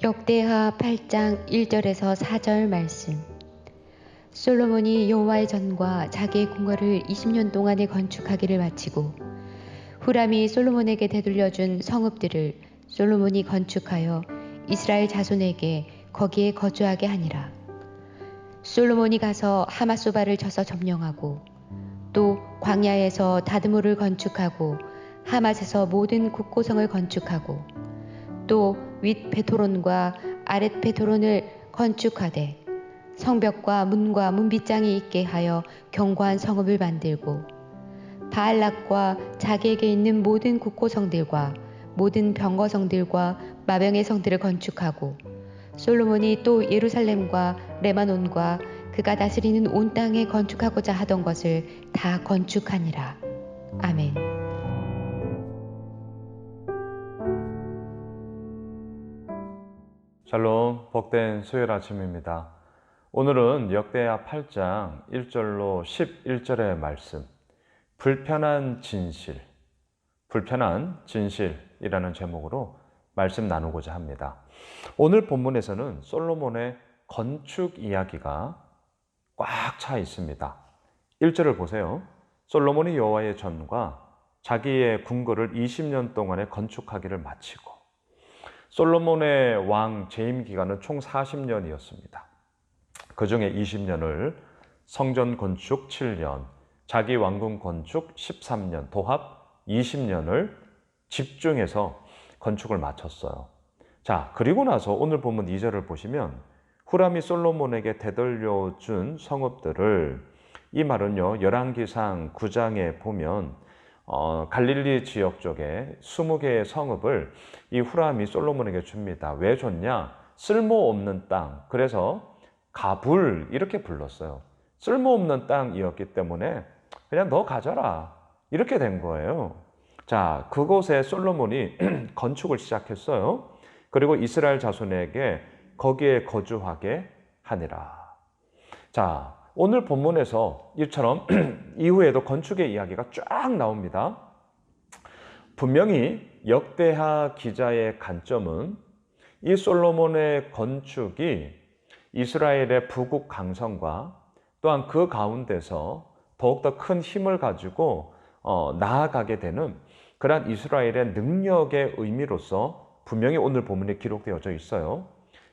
역대하 8장 1절에서 4절 말씀. 솔로몬이 여호와의 전과 자기의 궁궐을 20년 동안에 건축하기를 마치고 후람이 솔로몬에게 되돌려준 성읍들을 솔로몬이 건축하여 이스라엘 자손에게 거기에 거주하게 하니라. 솔로몬이 가서 하맛소바를 쳐서 점령하고 또 광야에서 다드모를 건축하고 하맛에서 모든 국고성을 건축하고 또 윗 베토론과 아랫 베토론을 건축하되 성벽과 문과 문빗장이 있게 하여 견고한 성읍을 만들고 바알락과 자기에게 있는 모든 국고성들과 모든 병거성들과 마병의 성들을 건축하고 솔로몬이 또 예루살렘과 레바논과 그가 다스리는 온 땅에 건축하고자 하던 것을 다 건축하니라. 아멘. 샬롬, 복된 수요일 아침입니다. 오늘은 역대하 8장 1절로 11절의 말씀, 불편한 진실이라는 제목으로 말씀 나누고자 합니다. 오늘 본문에서는 솔로몬의 건축 이야기가 꽉 차 있습니다. 1절을 보세요. 솔로몬이 여호와의 전과 자기의 궁궐을 20년 동안에 건축하기를 마치고, 솔로몬의 왕 재임 기간은 총 40년이었습니다. 그 중에 20년을 성전 건축 7년, 자기 왕궁 건축 13년, 도합 20년을 집중해서 건축을 마쳤어요. 자, 그리고 나서 오늘 본문 2절을 보시면 후람이 솔로몬에게 되돌려준 성읍들을, 이 말은요, 열왕기상 9장에 보면 갈릴리 지역 쪽에 20개의 성읍을 이 후람이 솔로몬에게 줍니다. 왜 줬냐? 쓸모없는 땅, 그래서 가불 이렇게 불렀어요. 쓸모없는 땅이었기 때문에 그냥 너 가져라 이렇게 된 거예요. 자, 그곳에 솔로몬이 건축을 시작했어요. 그리고 이스라엘 자손에게 거기에 거주하게 하니라. 자, 오늘 본문에서 이처럼 이후에도 건축의 이야기가 쫙 나옵니다. 분명히 역대하 기자의 관점은 이 솔로몬의 건축이 이스라엘의 부국 강성과 또한 그 가운데서 더욱더 큰 힘을 가지고 나아가게 되는 그러한 이스라엘의 능력의 의미로서 분명히 오늘 본문에 기록되어져 있어요.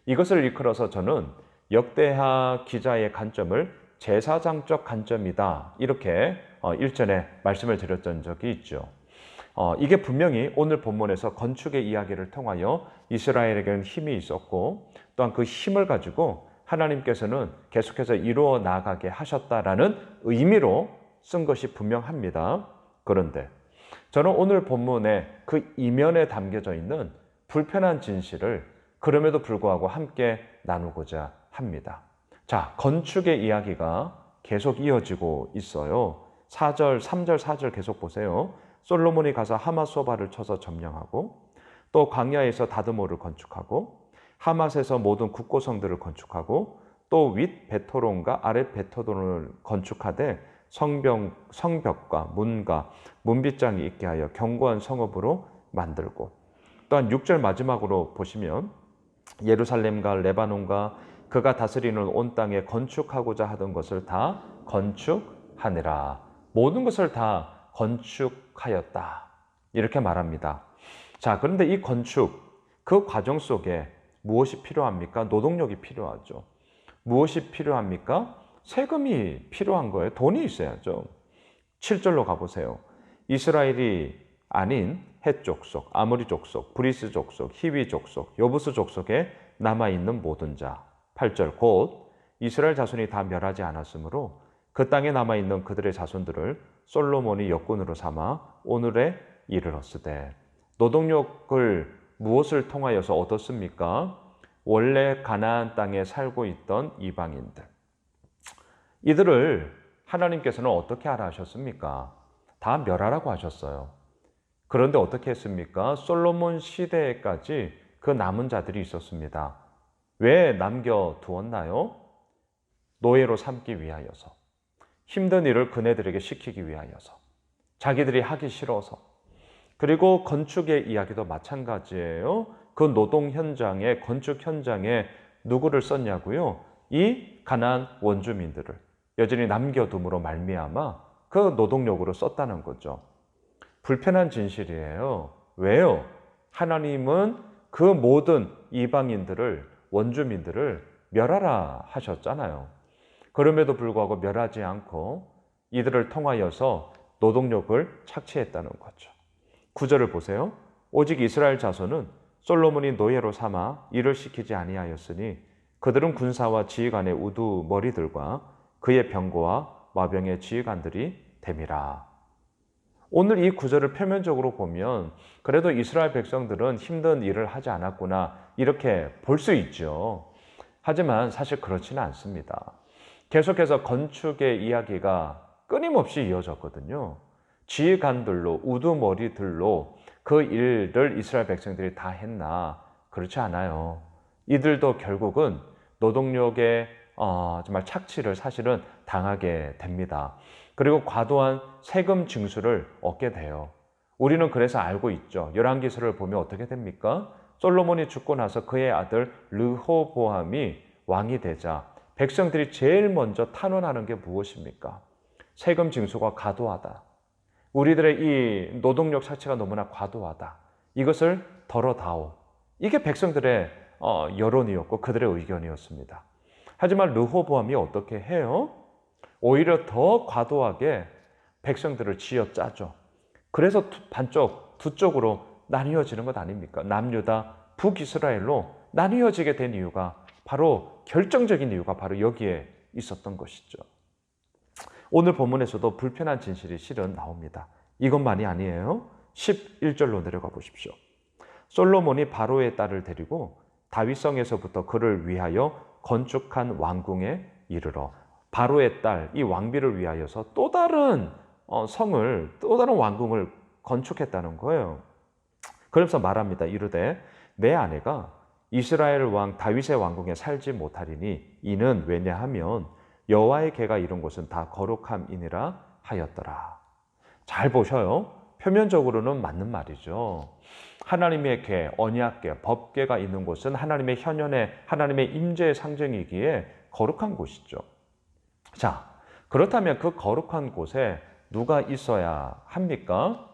이것을 이끌어서 저는 역대하 기자의 관점을 제사장적 관점이다, 이렇게 일전에 말씀을 드렸던 적이 있죠. 이게 분명히 오늘 본문에서 건축의 이야기를 통하여 이스라엘에게는 힘이 있었고 또한 그 힘을 가지고 하나님께서는 계속해서 이루어 나가게 하셨다라는 의미로 쓴 것이 분명합니다. 그런데 저는 오늘 본문의 그 이면에 담겨져 있는 불편한 진실을 그럼에도 불구하고 함께 나누고자 합니다. 자, 건축의 이야기가 계속 이어지고 있어요. 3절, 4절 계속 보세요. 솔로몬이 가서 하맛소바를 쳐서 점령하고 또 광야에서 다드모를 건축하고 하맛에서 모든 국고성들을 건축하고 또 윗 베토론과 아랫 베토론을 건축하되 성벽과 문과 문빗장이 있게 하여 견고한 성읍으로 만들고, 또한 6절 마지막으로 보시면 예루살렘과 레바논과 그가 다스리는 온 땅에 건축하고자 하던 것을 다 건축하니라. 모든 것을 다 건축하였다, 이렇게 말합니다. 자, 그런데 이 건축, 그 과정 속에 무엇이 필요합니까? 노동력이 필요하죠. 무엇이 필요합니까? 세금이 필요한 거예요. 돈이 있어야죠. 7절로 가보세요. 이스라엘이 아닌 헷 족속, 아모리 족속, 브리스 족속, 히위 족속, 여부스 족속에 남아있는 모든 자. 8절 곧 이스라엘 자손이 다 멸하지 않았으므로 그 땅에 남아있는 그들의 자손들을 솔로몬이 역군으로 삼아 오늘에 이르렀으되. 노동력을 무엇을 통하여서 얻었습니까? 원래 가나안 땅에 살고 있던 이방인들. 이들을 하나님께서는 어떻게 하라 하셨습니까? 다 멸하라고 하셨어요. 그런데 어떻게 했습니까? 솔로몬 시대에까지 그 남은 자들이 있었습니다. 왜 남겨두었나요? 노예로 삼기 위하여서, 힘든 일을 그네들에게 시키기 위하여서, 자기들이 하기 싫어서. 그리고 건축의 이야기도 마찬가지예요. 그 노동 현장에, 건축 현장에 누구를 썼냐고요? 이 가나안 원주민들을 여전히 남겨둠으로 말미암아 그 노동력으로 썼다는 거죠. 불편한 진실이에요. 왜요? 하나님은 그 모든 이방인들을, 원주민들을 멸하라 하셨잖아요. 그럼에도 불구하고 멸하지 않고 이들을 통하여서 노동력을 착취했다는 거죠. 9절을 보세요. 오직 이스라엘 자손은 솔로몬이 노예로 삼아 일을 시키지 아니하였으니 그들은 군사와 지휘관의 우두머리들과 그의 병거와 마병의 지휘관들이 됨이라. 오늘 이 구절을 표면적으로 보면 그래도 이스라엘 백성들은 힘든 일을 하지 않았구나 이렇게 볼 수 있죠. 하지만 사실 그렇지는 않습니다. 계속해서 건축의 이야기가 끊임없이 이어졌거든요. 지휘관들로, 우두머리들로 그 일을 이스라엘 백성들이 다 했나? 그렇지 않아요. 이들도 결국은 노동력의 정말 착취를 사실은 당하게 됩니다. 그리고 과도한 세금 징수를 얻게 돼요. 우리는 그래서 알고 있죠. 열왕기서를 보면 어떻게 됩니까? 솔로몬이 죽고 나서 그의 아들 르호보암이 왕이 되자 백성들이 제일 먼저 탄원하는 게 무엇입니까? 세금 징수가 과도하다. 우리들의 이 노동력 착취가 너무나 과도하다. 이것을 덜어다오. 이게 백성들의 여론이었고 그들의 의견이었습니다. 하지만 르호보암이 어떻게 해요? 오히려 더 과도하게 백성들을 쥐어짜죠. 그래서 두 쪽으로 나뉘어지는 것 아닙니까? 남유다, 북이스라엘로 나뉘어지게 된 이유가 바로 결정적인 이유가 바로 여기에 있었던 것이죠. 오늘 본문에서도 불편한 진실이 실은 나옵니다. 이것만이 아니에요. 11절로 내려가 보십시오. 솔로몬이 바로의 딸을 데리고 다윗성에서부터 그를 위하여 건축한 왕궁에 이르러 바로의 딸, 이 왕비를 위하여서 또 다른 성을, 또 다른 왕궁을 건축했다는 거예요. 그러면서 말합니다. 이르되 내 아내가 이스라엘 왕 다윗의 왕궁에 살지 못하리니 이는 왜냐하면 여호와의 궤가 이룬 곳은 다 거룩함이니라 하였더라. 잘 보셔요. 표면적으로는 맞는 말이죠. 하나님의 궤, 언약궤, 법궤가 있는 곳은 하나님의 현현의, 하나님의 임재의 상징이기에 거룩한 곳이죠. 자, 그렇다면 그 거룩한 곳에 누가 있어야 합니까?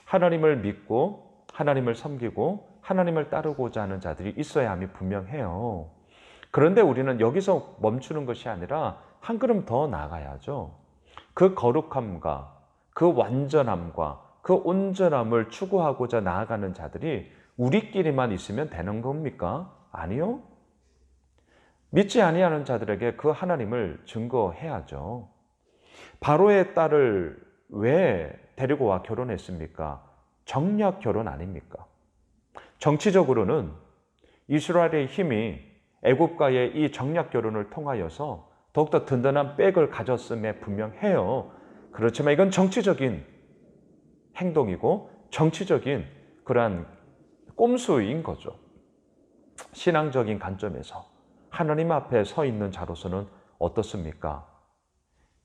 하나님을 믿고 하나님을 섬기고 하나님을 따르고자 하는 자들이 있어야 함이 분명해요. 그런데 우리는 여기서 멈추는 것이 아니라 한 걸음 더 나아가야죠. 그 거룩함과 그 완전함과 그 온전함을 추구하고자 나아가는 자들이 우리끼리만 있으면 되는 겁니까? 아니요. 믿지 아니하는 자들에게 그 하나님을 증거해야죠. 바로의 딸을 왜 데리고 와 결혼했습니까? 정략 결혼 아닙니까? 정치적으로는 이스라엘의 힘이 애굽과의 이 정략 결혼을 통하여서 더욱더 든든한 백을 가졌음에 분명해요. 그렇지만 이건 정치적인 행동이고 정치적인 그러한 꼼수인 거죠. 신앙적인 관점에서 하나님 앞에 서 있는 자로서는 어떻습니까?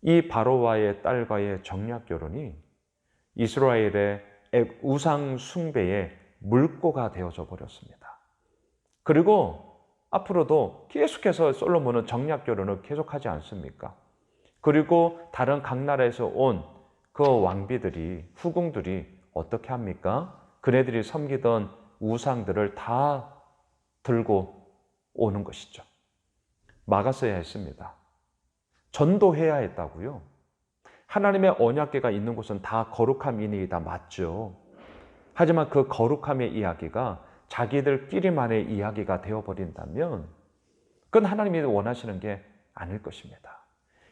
이 바로와의 딸과의 정략 결혼이 이스라엘의 우상 숭배의 물꼬가 되어져 버렸습니다. 그리고 앞으로도 계속해서 솔로몬은 정략 결혼을 계속하지 않습니까? 그리고 다른 각 나라에서 온 그 왕비들이, 후궁들이 어떻게 합니까? 그네들이 섬기던 우상들을 다 들고 오는 것이죠. 막았어야 했습니다. 전도해야 했다고요. 하나님의 언약궤가 있는 곳은 다 거룩함이니이다. 맞죠. 하지만 그 거룩함의 이야기가 자기들끼리만의 이야기가 되어버린다면 그건 하나님이 원하시는 게 아닐 것입니다.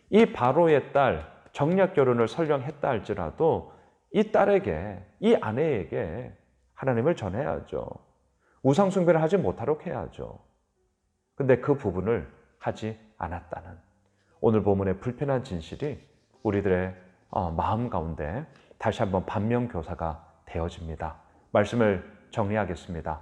이 바로의 딸, 정략 결혼을 설령 했다 할지라도 이 딸에게, 이 아내에게 하나님을 전해야죠. 우상 숭배를 하지 못하도록 해야죠. 근데 그 부분을 하지 않았다는 오늘 본문의 불편한 진실이 우리들의 마음 가운데 다시 한번 반면교사가 되어집니다. 말씀을 정리하겠습니다.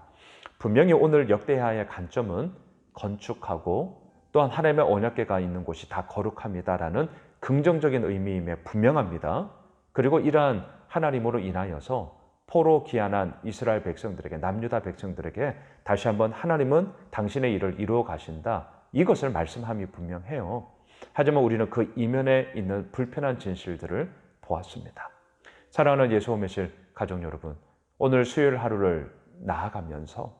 분명히 오늘 역대하의 관점은 건축하고 또한 하나님의 언약궤가 있는 곳이 다 거룩합니다라는 긍정적인 의미임에 분명합니다. 그리고 이러한 하나님으로 인하여서 포로 귀환한 이스라엘 백성들에게, 남유다 백성들에게 다시 한번 하나님은 당신의 일을 이루어 가신다, 이것을 말씀함이 분명해요. 하지만 우리는 그 이면에 있는 불편한 진실들을 보았습니다. 사랑하는 예수 오매실 가족 여러분, 오늘 수요일 하루를 나아가면서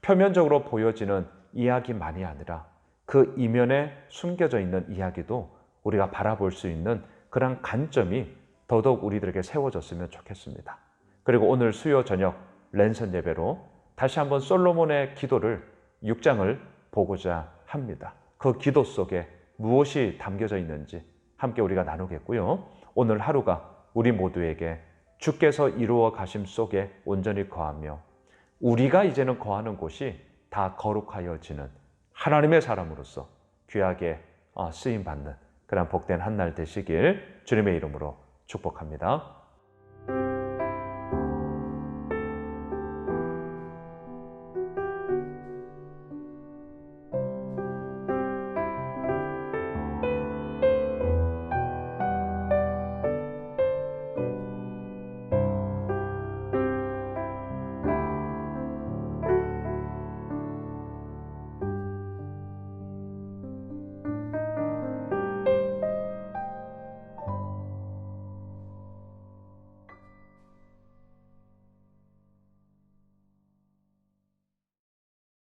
표면적으로 보여지는 이야기만이 아니라 그 이면에 숨겨져 있는 이야기도 우리가 바라볼 수 있는 그런 관점이 더더욱 우리들에게 세워졌으면 좋겠습니다. 그리고 오늘 수요 저녁 랜선 예배로 다시 한번 솔로몬의 기도를 6장을 보고자 합니다. 그 기도 속에 무엇이 담겨져 있는지 함께 우리가 나누겠고요. 오늘 하루가 우리 모두에게 주께서 이루어 가심 속에 온전히 거하며 우리가 이제는 거하는 곳이 다 거룩하여지는 하나님의 사람으로서 귀하게 쓰임받는 그런 복된 한 날 되시길 주님의 이름으로 축복합니다.